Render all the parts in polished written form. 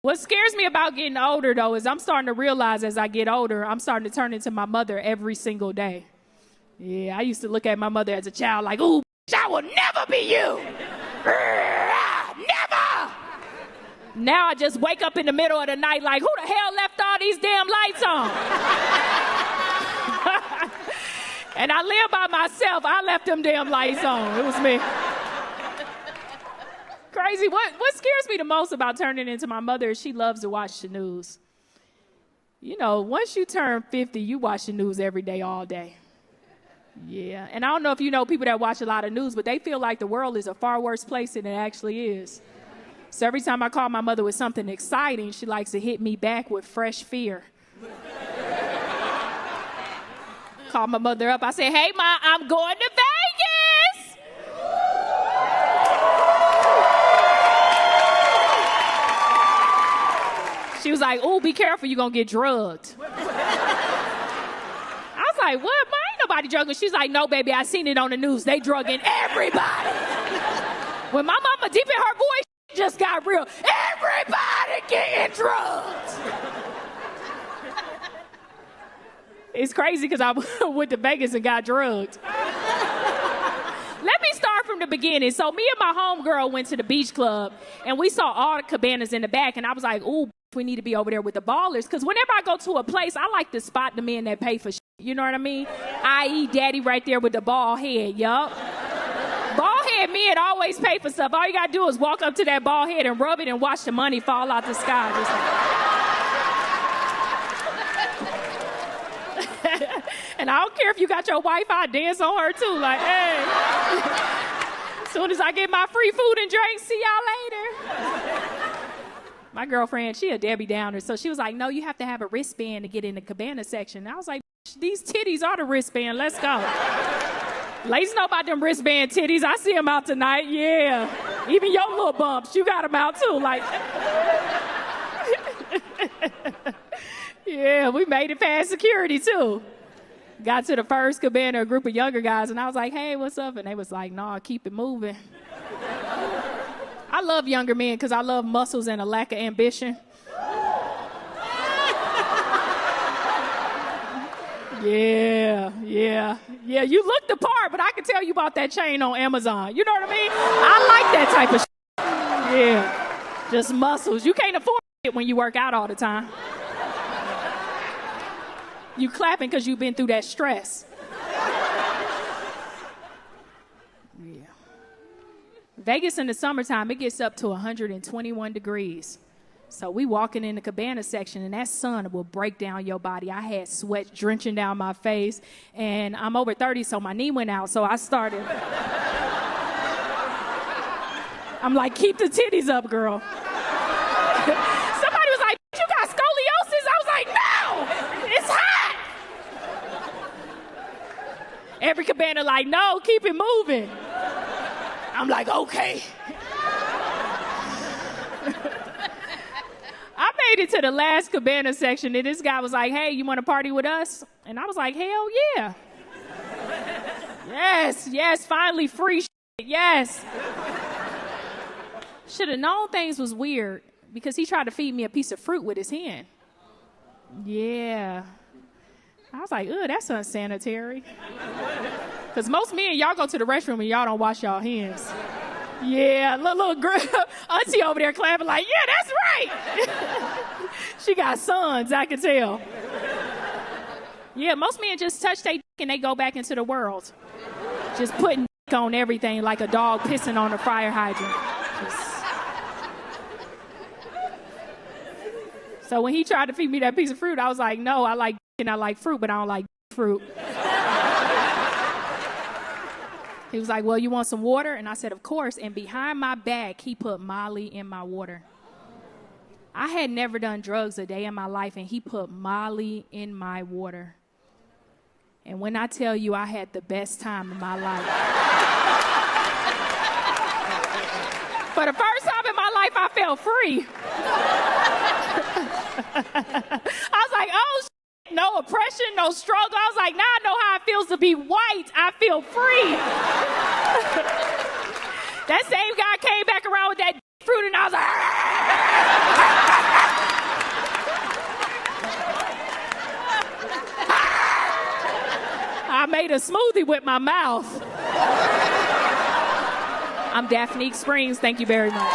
What scares me about getting older, though, is I'm starting to realize as I get older, I'm starting to turn into my mother every single day. Yeah, I used to look at my mother as a child like, ooh, I will never be you. Never. Now I just wake up in the middle of the night like, who the hell left all these damn lights on? And I live by myself. I left them damn lights on. It was me. Crazy. What scares me the most about turning into my mother is she loves to watch the news. You know, once you turn 50, you watch the news every day, all day. Yeah. And I don't know if you know people that watch a lot of news, but they feel like the world is a far worse place than it actually is. So every time I call my mother with something exciting, she likes to hit me back with fresh fear. Call my mother up. I say, hey, Ma, I'm going to Vegas. She was like, ooh, be careful, you're going to get drugged. I was like, what? Ma, ain't nobody drugging. She's like, no, baby, I seen it on the news. They drugging everybody. When my mama, deep in her voice, just got real. Everybody getting drugged. It's crazy because I went to Vegas and got drugged. Let me start from the beginning. So me and my homegirl went to the beach club, and we saw all the cabanas in the back, and I was like, ooh, we need to be over there with the ballers. Because whenever I go to a place, I like to spot the men that pay for shit. You know what I mean? I.e. daddy right there with the bald head, yup. Bald head men always pay for stuff. All you got to do is walk up to that bald head and rub it and watch the money fall out the sky. Just like... And I don't care if you got your wife, I dance on her too. Like, hey. As soon as I get my free food and drinks, see y'all later. My girlfriend, she a Debbie Downer, so she was like, no, you have to have a wristband to get in the cabana section. And I was like, these titties are the wristband. Let's go. Ladies know about them wristband titties. I see them out tonight. Yeah. Even your little bumps, you got them out too. Like, yeah, we made it past security too. Got to the first cabana, a group of younger guys, and I was like, hey, what's up? And they was like, nah, keep it moving. I love younger men because I love muscles and a lack of ambition. Yeah. You look the part, but I can tell you about that chain on Amazon. You know what I mean? I like that type of shit. Yeah. Just muscles. You can't afford it when you work out all the time. You clapping because you've been through that stress. Yeah. Vegas in the summertime, it gets up to 121 degrees. So we walking in the cabana section, and that sun will break down your body. I had sweat drenching down my face, and I'm over 30, so my knee went out, so I started. I'm like, keep the titties up, girl. Somebody was like, you got scoliosis? I was like, no, it's hot. Every cabana like, no, keep it moving. I'm like, okay. I made it to the last cabana section, and this guy was like, hey, you want to party with us? And I was like, hell yeah. Yes, finally free shit, yes. Should have known things was weird because he tried to feed me a piece of fruit with his hand. Yeah. I was like, that's unsanitary. Because most men, y'all go to the restroom and y'all don't wash y'all hands. Yeah, little girl, auntie over there clapping like, yeah, that's right. She got sons, I can tell. Yeah, most men just touch their dick and they go back into the world. Just putting dick on everything like a dog pissing on a fire hydrant. So when he tried to feed me that piece of fruit, I was like, no, I like dick and I like fruit, but I don't like fruit. He was like, well, you want some water? And I said, of course. And behind my back, he put Molly in my water. I had never done drugs a day in my life, and he put Molly in my water. And when I tell you I had the best time in my life. For the first time in my life, I felt free. I was like, oh, no oppression, no struggle. I was like, now I know how it feels to be white. I feel free. That same guy came back around with that fruit, and I was like, a smoothie with my mouth. I'm Daphnique Springs. Thank you very much.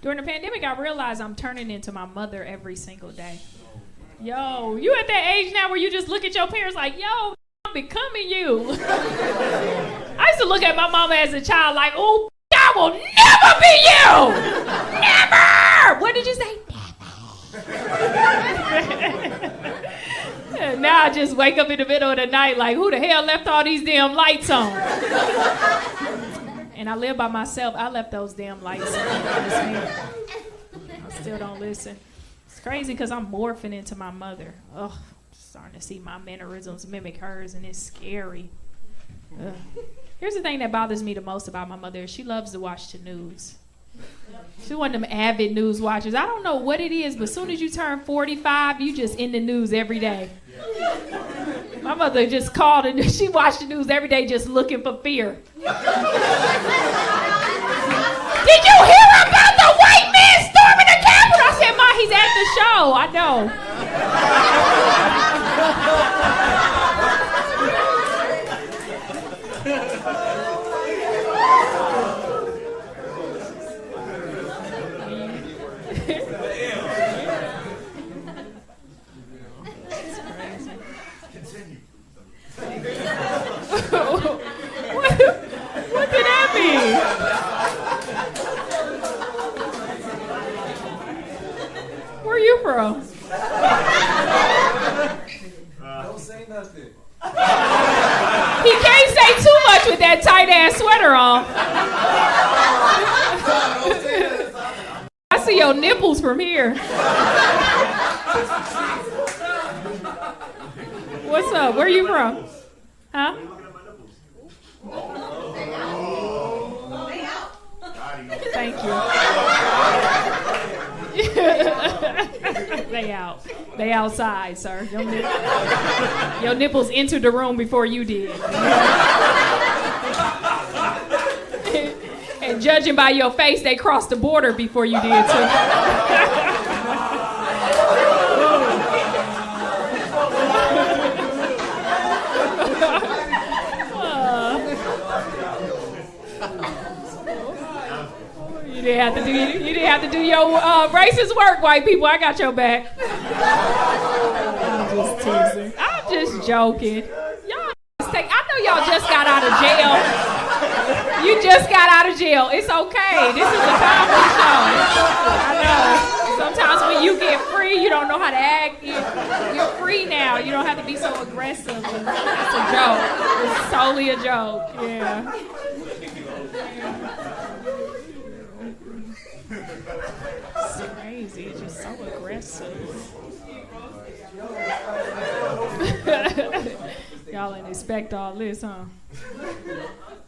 During the pandemic, I realized I'm turning into my mother every single day. Yo, you at that age now where you just look at your parents like, yo, I'm becoming you. I used to look at my mama as a child like, oh, I will never be you. Never. What did you say? Never. Now I just wake up in the middle of the night like, who the hell left all these damn lights on? And I live by myself. I left those damn lights on. I still don't listen. It's crazy because I'm morphing into my mother. Ugh, starting to see my mannerisms mimic hers, and it's scary. Ugh. Here's the thing that bothers me the most about my mother. She loves to watch the news. She's one of them avid news watchers. I don't know what it is, but as soon as you turn 45, you just in the news every day. My mother just called and she watched the news every day just looking for fear. Did you hear about the white man storming the Capitol? I said, Ma, he's at the show. I know. What did that mean? Where are you from? Don't say nothing. He can't say too much with that tight ass sweater on. I see your nipples from here. What's up? Where are you from? Huh? Thank you. They out. They outside, sir. Your nipples entered the room before you did. And judging by your face, they crossed the border before you did too. You didn't have to do your racist work, white people. I got your back. I'm just teasing. I'm just joking. I know y'all just got out of jail. You just got out of jail. It's okay. This is a comedy show. I know. Sometimes when you get free, you don't know how to act. You're free now. You don't have to be so aggressive. It's a joke. It's solely a joke. Yeah. It's crazy. It's just so aggressive. Y'all didn't expect all this, huh?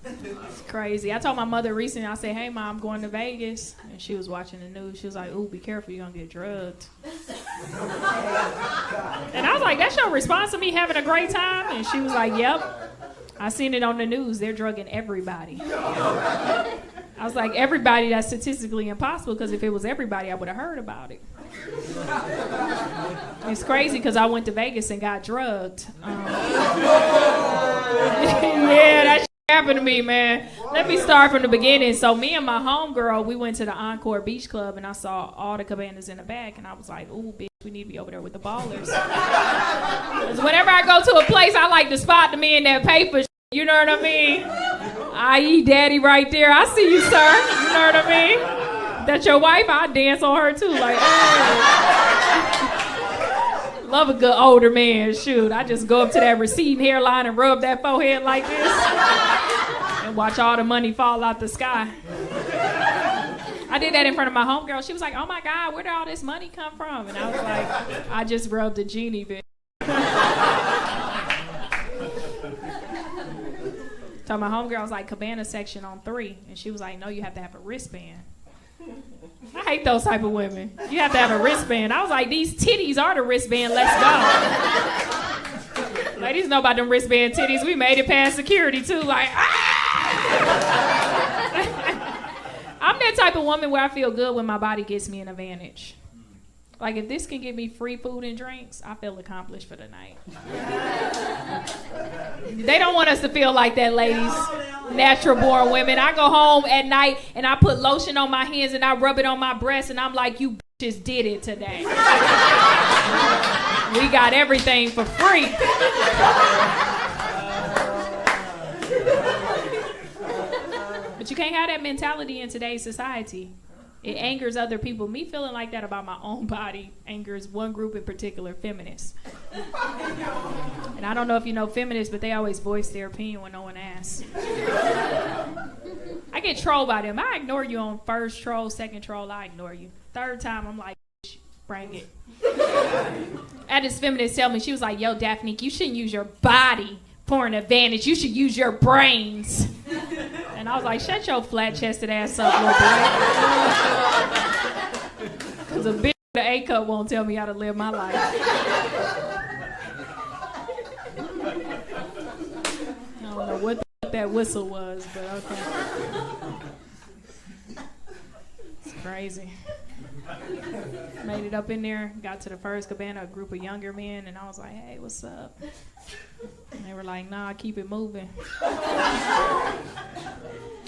It's crazy. I told my mother recently, I said, hey, Mom, I'm going to Vegas. And she was watching the news. She was like, ooh, be careful. You're going to get drugged. And I was like, that's your response to me having a great time? And she was like, yep. I seen it on the news. They're drugging everybody. I was like, everybody, that's statistically impossible, because if it was everybody, I would have heard about it. It's crazy because I went to Vegas and got drugged. Yeah, that shit happened to me, man. Let me start from the beginning. So me and my homegirl, we went to the Encore Beach Club, and I saw all the cabanas in the back, and I was like, ooh, bitch, we need to be over there with the ballers. 'Cause whenever I go to a place, I like to spot the men that pay for shit. You know what I mean? I.e. daddy right there. I see you, sir. You know what I mean? That's your wife? I dance on her too. Like, hey. Love a good older man. Shoot, I just go up to that receding hairline and rub that forehead like this and watch all the money fall out the sky. I did that in front of my homegirl. She was like, oh my God, where did all this money come from? And I was like, I just rubbed a genie, bitch. So my homegirl was like, cabana section on 3. And she was like, no, you have to have a wristband. I hate those type of women. You have to have a wristband. I was like, these titties are the wristband. Let's go. Ladies know about them wristband titties. We made it past security too. Like, ah! I'm that type of woman where I feel good when my body gets me an advantage. Like, if this can give me free food and drinks, I feel accomplished for the night. They don't want us to feel like that, ladies. Natural born women. I go home at night and I put lotion on my hands and I rub it on my breasts and I'm like, you bitches did it today. We got everything for free. But you can't have that mentality in today's society. It angers other people. Me feeling like that about my own body angers one group in particular, feminists. And I don't know if you know feminists, but they always voice their opinion when no one asks. I get trolled by them. I ignore you on first troll, second troll, I ignore you. Third time, I'm like, bring it. I had this feminist tell me, she was like, yo, Daphnique, you shouldn't use your body for an advantage. You should use your brains. And I was like, shut your flat-chested ass up, little boy. Because a bitch with an A-cup won't tell me how to live my life. I don't know what that whistle was, but okay. It's crazy. Made it up in there, got to the first cabana, a group of younger men, and I was like, hey, what's up? And they were like, nah, keep it moving.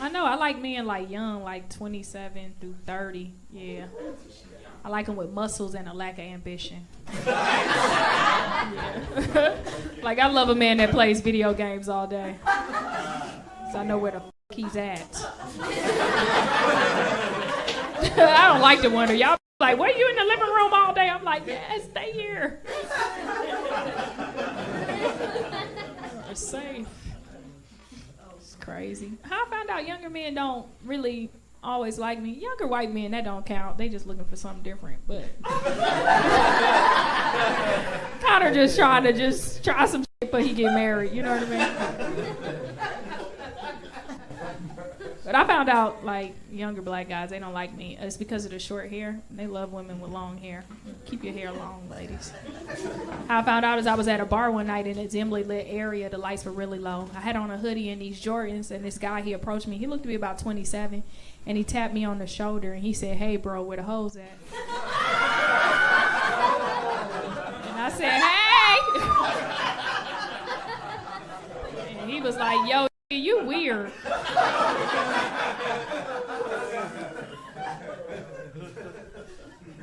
I know, I like men like young, like 27 through 30, yeah. I like them with muscles and a lack of ambition. Yeah. Like, I love a man that plays video games all day. So I know where the f*** he's at. I don't like to wonder. Y'all like, what, you in the living room all day? I'm like, yeah, stay here. It's safe. It's crazy. How I found out younger men don't really always like me. Younger white men, that don't count. They just looking for something different. But Connor just trying to try some shit but he get married. You know what I mean? But I found out, like, younger black guys, they don't like me. It's because of the short hair. They love women with long hair. Keep your hair long, ladies. How I found out is I was at a bar one night in a dimly lit area. The lights were really low. I had on a hoodie and these Jordans, and this guy, he approached me. He looked to be about 27, and he tapped me on the shoulder, and he said, hey, bro, where the hoes at?